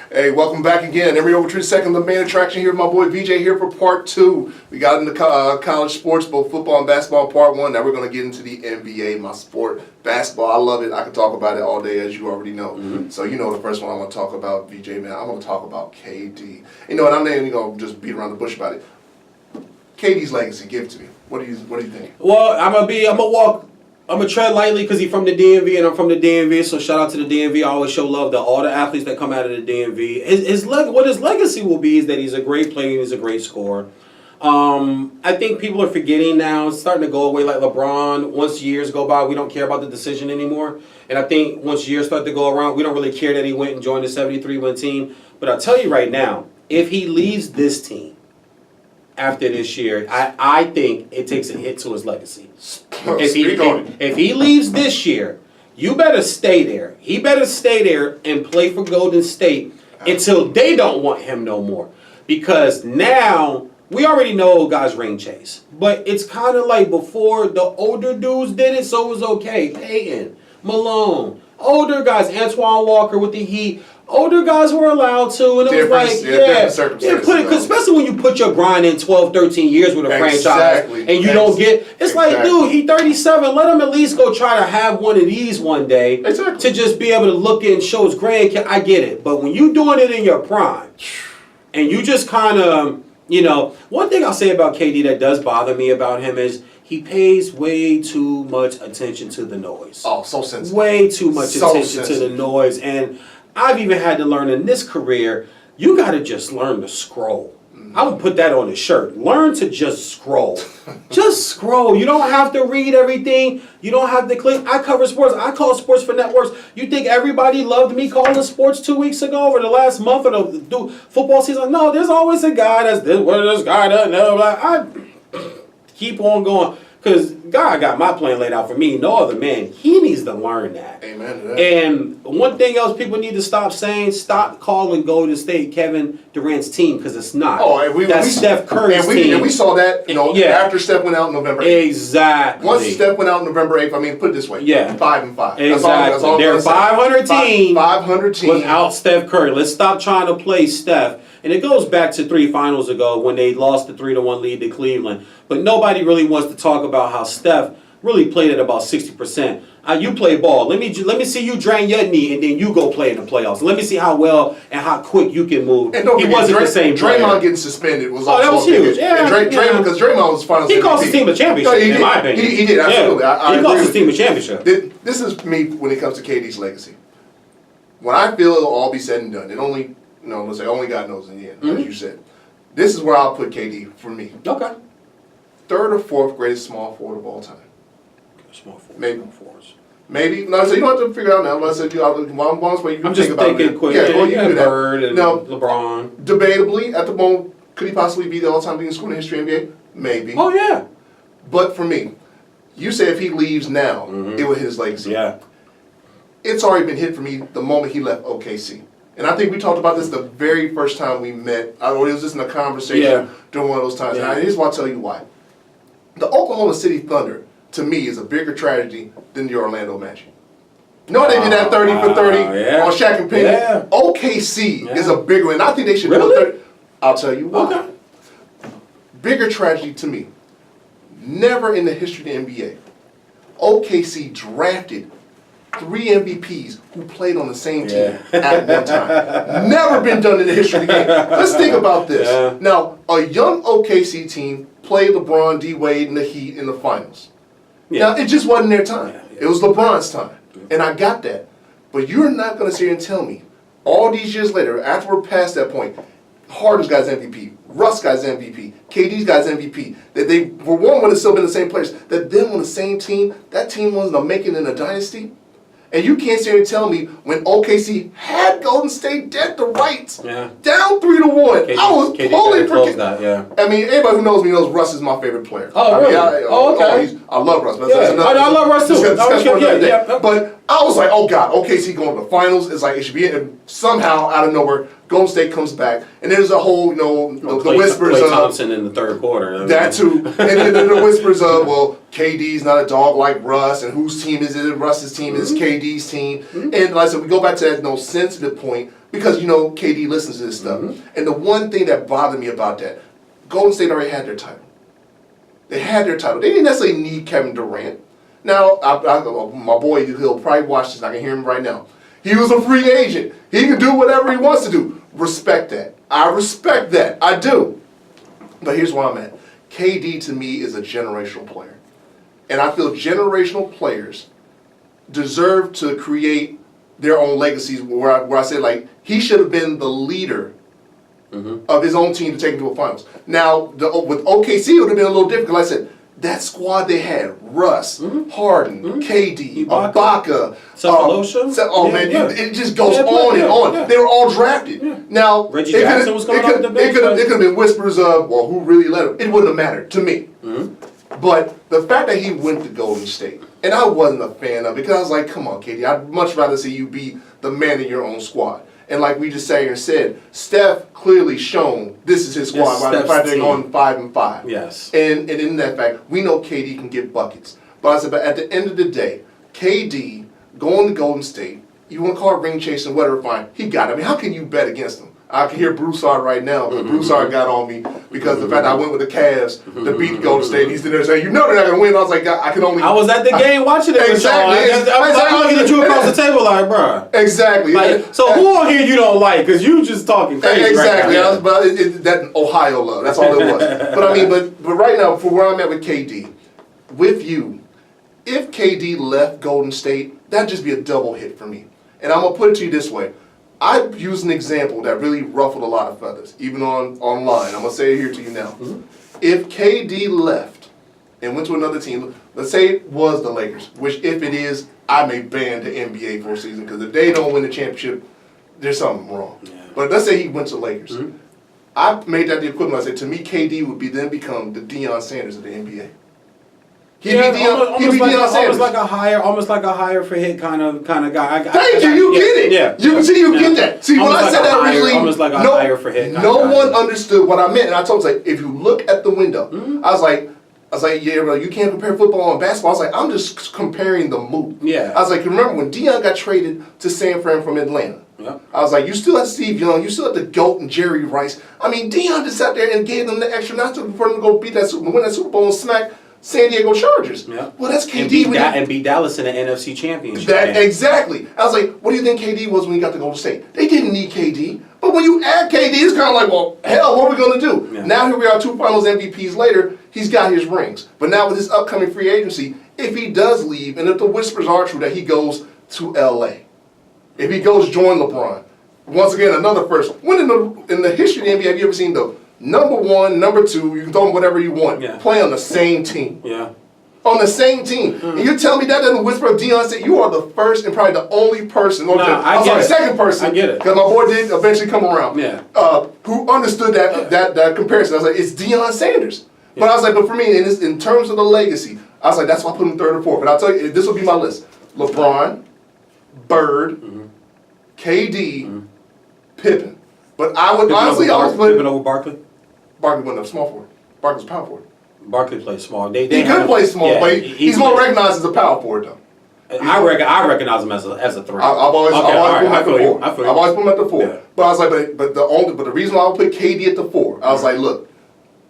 Hey, welcome back again. Emory Ogletree, second, the main attraction here. My boy VJ here for part 2. We got into college sports, both football and basketball, part 1. Now we're going to get into the NBA, my sport, basketball. I love it. I could talk about it all day, as you already know. So you know the first one I want to talk about, VJ, man. I want to talk about KD. You know what? I'm not even going to just beat around the bush about it. KD's legacy, give it to me. What do you think? Well, I'm gonna tread lightly because he's from the DMV and I'm from the DMV. So shout out to the DMV. I always show love to all the athletes that come out of the DMV. What his legacy will be is that he's a great player and he's a great scorer. I think people are forgetting now. It's starting to go away like LeBron. Once years go by, we don't care about the decision anymore. And I think once years start to go around, we don't really care that he went and joined the 73-win team. But I'll tell you right now, if he leaves this team after this year, I think it takes a hit to his legacy. If he leaves this year, you better stay there. He better stay there and play for Golden State until they don't want him no more. Because now, we already know guys ring chase. But it's kind of like before the older dudes did it, so it was okay. Peyton, Malone, older guys, Antoine Walker with the Heat. Older guys were allowed to, and it was like, especially when you put your grind in 12, 13 years with a franchise, and you don't get, it's like, dude, he 37, let him at least go try to have one of these one day to just be able to look and show his grandkids. I get it, but when you doing it in your prime, and you just kind of, you know, one thing I'll say about KD that does bother me about him is he pays way too much attention to the noise. Oh, so sensitive. Way too much attention to the noise, and I've even had to learn in this career, you got to just learn to scroll. I would put that on a shirt. Learn to just scroll. Just scroll. You don't have to read everything. You don't have to click. I cover sports. I call sports for networks. You think everybody loved me calling sports 2 weeks ago or the last month of the football season? No, there's always a guy that's this, this guy doesn't know. I keep on going. Because God got my plan laid out for me. No other man. He needs to learn that. Amen to that. And one thing else people need to stop saying, stop calling Golden State Kevin Durant's team, because it's not. That's Steph Curry's team. And we saw that, after Steph went out in November 8th. Exactly. Once Steph went out in November 8th, I mean, put it this way. 5-5. Exactly. That's all They're 500 team. 500 team. Without Steph Curry. Let's stop trying to play Steph. And it goes back to 3 finals ago when they lost the 3-1 lead to Cleveland. But nobody really wants to talk about how Steph really played at about 60%. You play ball. Let me see you drain your knee, and then you go play in the playoffs. Let me see how well and how quick you can move. And he wasn't the same player. Draymond getting suspended was also that was huge. Draymond, because Draymond was finals MVP. He cost his team a championship, in my opinion. He did, absolutely. He cost his team a championship. This is me when it comes to KD's legacy. When I feel it'll all be said and done, let's say only God knows in the end, as you said. This is where I'll put KD for me. Okay. 3rd or 4th greatest small forward of all time. Small forward. Maybe. Maybe. No, so you don't have to figure it out now. Let's say you can think about it. Quick. Yeah, you can do that. Bird and LeBron. Debatably, at the moment, could he possibly be the all-time leading scorer in the history of the NBA? Maybe. Oh, yeah. But for me, you say if he leaves now, it would hit his legacy. Yeah. It's already been hit for me the moment he left OKC. And I think we talked about this the very first time we met. It was just in a conversation during one of those times. Yeah. And here's why I'll tell you why. The Oklahoma City Thunder, to me, is a bigger tragedy than the Orlando Magic. No, they did that 30 for 30 on Shaq and Penny. Yeah. OKC is a bigger one. And I think they should go 30. I'll tell you why. Okay. Bigger tragedy to me. Never in the history of the NBA, OKC drafted 3 MVPs who played on the same team at one time. Never been done in the history of the game. Let's think about this. Yeah. Now, a young OKC team played LeBron, D-Wade, and the Heat in the finals. Yeah. Now, it just wasn't their time. It was LeBron's time. And I got that. But you're not going to sit here and tell me, all these years later, after we're past that point, Harden's guy's MVP, Russ guy's MVP, KD's guy's MVP, that they were one would have still been the same players, that them on the same team, that team wasn't a making in a dynasty. And you can't sit here and tell me when OKC had Golden State dead to rights, down 3-1, I was pulling for that. I mean, anybody who knows me knows Russ is my favorite player. Oh, really? Okay. I love Russ. But I love Russ too. But I was like, oh God, OKC going to the finals. It's like it should be. And somehow, out of nowhere, Golden State comes back, and there's a whole, the whispers of Thompson in the 3rd quarter. That too, and then the whispers of, well, KD's not a dog like Russ, and whose team is it? Russ's team is KD's team, and like I said, we go back to that sensitive point because KD listens to this stuff. And the one thing that bothered me about that, Golden State already had their title. They had their title. They didn't necessarily need Kevin Durant. Now, my boy, he'll probably watch this. I can hear him right now. He was a free agent. He can do whatever he wants to do. Respect that. I respect that. I do. But here's where I'm at. KD, to me, is a generational player. And I feel generational players deserve to create their own legacies where I say, like, he should have been the leader of his own team to take him to a finals. Now, with OKC, it would have been a little different. Like I said, that squad they had, Russ, Harden, KD, Ibaka, it just goes on and on. Yeah. They were all drafted. Yeah. Now, Reggie Jackson was coming off the bench. It could have been whispers of, well, who really led him? It wouldn't have mattered to me. But the fact that he went to Golden State, and I wasn't a fan of it, because I was like, come on, KD, I'd much rather see you be the man in your own squad. And like we just sat here and said, Steph clearly shown this is his squad by the fact they're going 5-5. Yes. And in that fact, we know KD can get buckets. But I said, but at the end of the day, KD going to Golden State, you want to call it ring chasing, whatever, fine. He got it. I mean, how can you bet against him? I can hear Broussard right now, but Broussard got on me because the fact that I went with the Cavs to beat Golden State. He's sitting there saying, they're not going to win. I was like, I can only... I was at the game watching it. Exactly. I was looking at you across the table like, bro. Exactly. Like, so who on here you don't like? Because you just talking crazy. Exactly. Right now. But that Ohio love, that's all it was. But I mean, but right now, for where I'm at with KD, with you, if KD left Golden State, that'd just be a double hit for me. And I'm going to put it to you this way. I used an example that really ruffled a lot of feathers, even online. I'm going to say it here to you now. If KD left and went to another team, let's say it was the Lakers, which if it is, I may ban the NBA for a season, because if they don't win the championship, there's something wrong. Yeah. But let's say he went to Lakers. I made that the equivalent. I said, to me, KD would then become the Deion Sanders of the NBA. Almost like a higher for hit kind of guy. Thank you. You get it. Yeah. You get that. See, when I said that originally, almost like a higher for hit. No one understood what I meant, and I told him, like, if you look at the window, I was like, yeah, bro, you can't compare football and basketball. I was like, I'm just comparing the move. Yeah. I was like, remember when Deion got traded to San Fran from Atlanta? Yep. I was like, you still have Steve Young, you still have the GOAT and Jerry Rice. I mean, Deion just sat there and gave them the extra notch for them to go win that Super Bowl and smack San Diego Chargers. Yeah. Well, that's KD. And beat Dallas in the NFC Championship. Exactly. I was like, what do you think KD was when he got to Golden State? They didn't need KD. But when you add KD, it's kind of like, well, hell, what are we going to do? Yeah. Now here we are, 2 finals MVPs later, he's got his rings. But now with his upcoming free agency, if he does leave, and if the whispers are true that he goes to LA, if he goes join LeBron, once again, another first. When in the history of the NBA, have you ever seen the number 1, number 2, you can throw them whatever you want, play on the same team? Yeah. On the same team. And you tell me that doesn't whisper of Deion said you are the first and probably the only person, second person, I get it. because my boy did eventually come around, yeah. Who understood that comparison. I was like, it's Deion Sanders. Yeah. But I was like, but for me, in terms of the legacy, I was like, that's why I put him 3rd or 4th. But I'll tell you, this will be my list. LeBron, Bird, KD, Pippen. But I would honestly always put Pippen over Barkley? Barkley wasn't a small forward. Barkley was power forward. Barkley plays small. He could play small, but he's more recognized as a power forward, though. I recognize him as a 3. I've always put him at the 4. I've always put him at the 4. Yeah. But I was like, but the reason why I would put KD at the 4, I was like, look,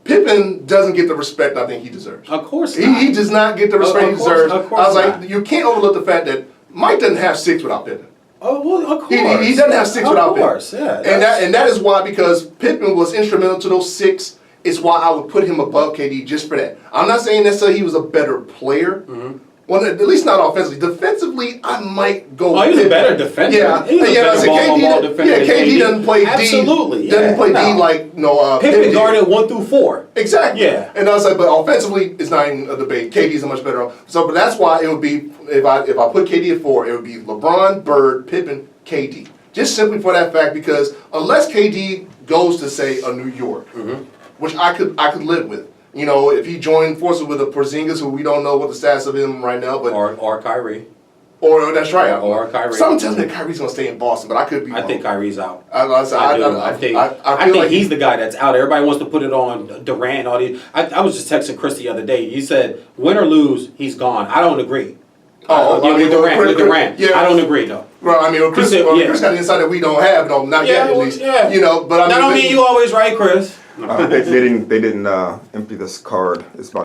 Pippen doesn't get the respect I think he deserves. Of course he does not get the respect he deserves. I was like, you can't overlook the fact that Mike doesn't have 6 without Pippen. Oh, well, of course. He doesn't have 6 without Pippen. Of course, yeah. And that is why, because Pippen was instrumental to those 6. It's why I would put him above KD just for that. I'm not saying necessarily he was a better player. Well, at least not offensively. Defensively, I might go. Oh, he's a better defender. Yeah, he's a better ball defender. Yeah, KD doesn't play D. Absolutely, doesn't play D like Pippen guarded 1 through 4. Exactly. Yeah. And I was like, but offensively, it's not even a debate. KD's a much better. So, but that's why it would be if I put KD at 4, it would be LeBron, Bird, Pippen, KD. Just simply for that fact, because unless KD goes to say a New York. Which I could live with. You know, if he joined forces with a Porzingis, who we don't know what the status of him right now, but or Kyrie. Or that's right. Or Kyrie. Something tells me that Kyrie's gonna stay in Boston, but I could be wrong. I think Kyrie's out. I think he's the guy that's out. Everybody wants to put it on Durant. All these. I was just texting Chris the other day. He said, "Win or lose, he's gone." I don't agree. With Durant. Yeah. I don't agree though. Well, I mean, Chris got the insight that we don't have, not yet at least. Yeah. You know, but I mean, that don't mean you always right, Chris. They didn't empty this card. It's about